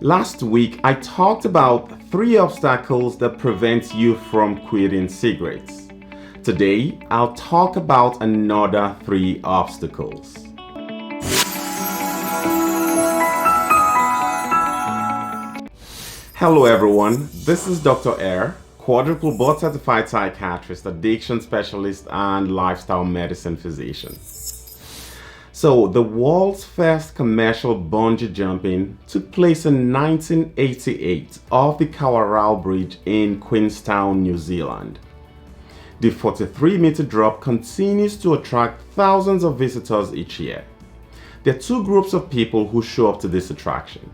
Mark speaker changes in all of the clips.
Speaker 1: Last week, I talked about 3 obstacles that prevent you from quitting cigarettes. Today, I'll talk about another 3 obstacles. Hello everyone, this is Dr. Air, quadruple board certified psychiatrist, addiction specialist, and lifestyle medicine physician. So, the world's first commercial bungee jumping took place in 1988 off the Kawarau Bridge in Queenstown, New Zealand. The 43-meter drop continues to attract thousands of visitors each year. There are 2 groups of people who show up to this attraction: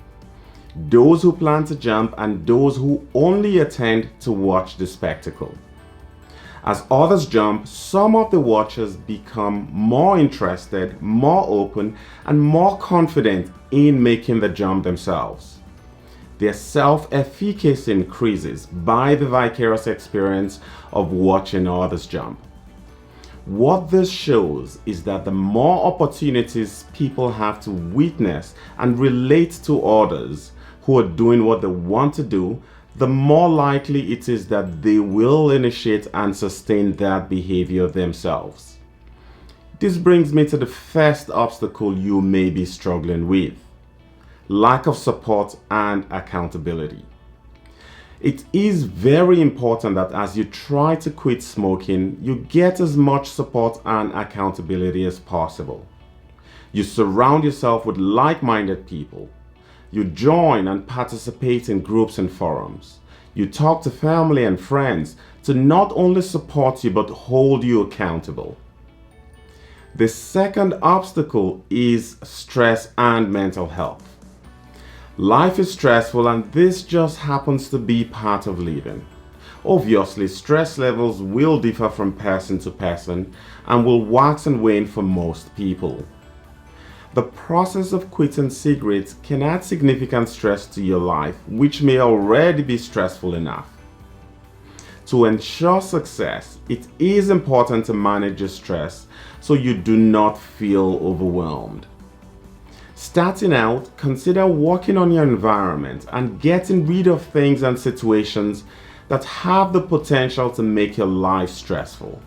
Speaker 1: those who plan to jump and those who only attend to watch the spectacle. As others jump, some of the watchers become more interested, more open, and more confident in making the jump themselves. Their self-efficacy increases by the vicarious experience of watching others jump. What this shows is that the more opportunities people have to witness and relate to others who are doing what they want to do, the more likely it is that they will initiate and sustain that behavior themselves. This brings me to the first obstacle you may be struggling with: lack of support and accountability. It is very important that as you try to quit smoking, you get as much support and accountability as possible. You surround yourself with like-minded people. You join and participate in groups and forums. You talk to family and friends to not only support you but hold you accountable. The second obstacle is stress and mental health. Life is stressful, and this just happens to be part of living. Obviously, stress levels will differ from person to person and will wax and wane for most people. The process of quitting cigarettes can add significant stress to your life, which may already be stressful enough. To ensure success, it is important to manage your stress so you do not feel overwhelmed. Starting out, consider working on your environment and getting rid of things and situations that have the potential to make your life stressful.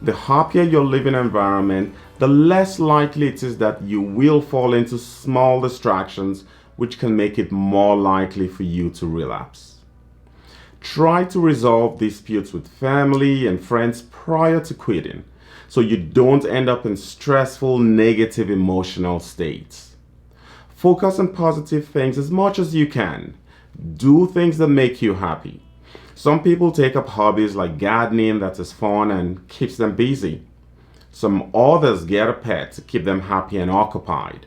Speaker 1: The happier your living environment, the less likely it is that you will fall into small distractions which can make it more likely for you to relapse. Try to resolve disputes with family and friends prior to quitting, so you don't end up in stressful, negative emotional states. Focus on positive things as much as you can. Do things that make you happy. Some people take up hobbies like gardening that is fun and keeps them busy. Some others get a pet to keep them happy and occupied.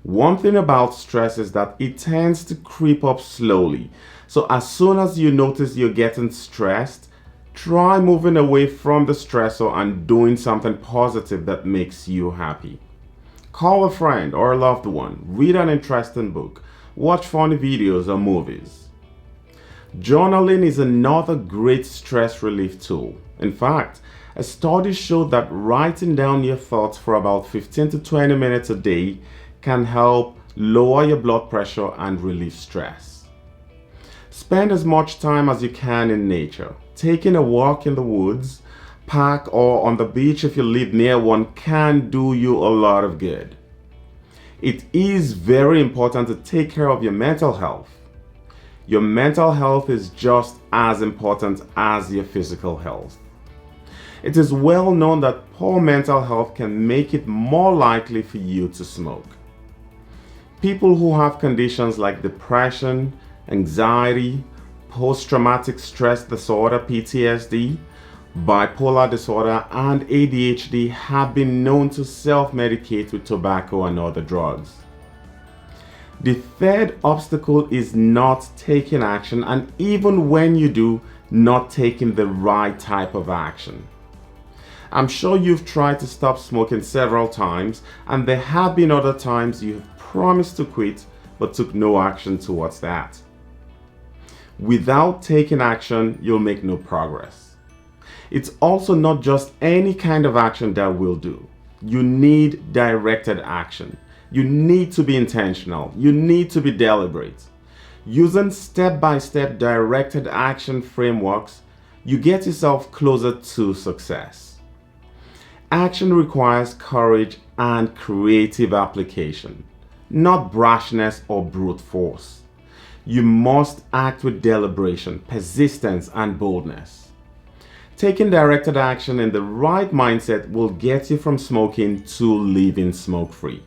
Speaker 1: One thing about stress is that it tends to creep up slowly. So as soon as you notice you're getting stressed, try moving away from the stressor and doing something positive that makes you happy. Call a friend or a loved one, read an interesting book, watch funny videos or movies. Journaling is another great stress relief tool. In fact, a study showed that writing down your thoughts for about 15 to 20 minutes a day can help lower your blood pressure and relieve stress. Spend as much time as you can in nature. Taking a walk in the woods, park, or on the beach if you live near one can do you a lot of good. It is very important to take care of your mental health. Your mental health is just as important as your physical health. It is well known that poor mental health can make it more likely for you to smoke. People who have conditions like depression, anxiety, post-traumatic stress disorder (PTSD), bipolar disorder, and ADHD have been known to self-medicate with tobacco and other drugs. The third obstacle is not taking action, and even when you do, not taking the right type of action. I'm sure you've tried to stop smoking several times, and there have been other times you have promised to quit but took no action towards that. Without taking action, you'll make no progress. It's also not just any kind of action that will do. You need directed action. You need to be intentional. You need to be deliberate. Using step-by-step directed action frameworks, you get yourself closer to success. Action requires courage and creative application, not brashness or brute force. You must act with deliberation, persistence, and boldness. Taking directed action in the right mindset will get you from smoking to living smoke-free.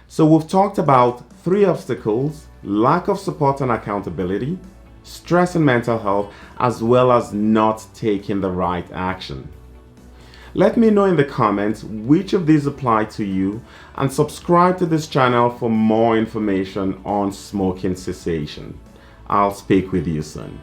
Speaker 1: So we've talked about 3 obstacles: lack of support and accountability, stress and mental health, as well as not taking the right action. Let me know in the comments which of these apply to you, and subscribe to this channel for more information on smoking cessation. I'll speak with you soon.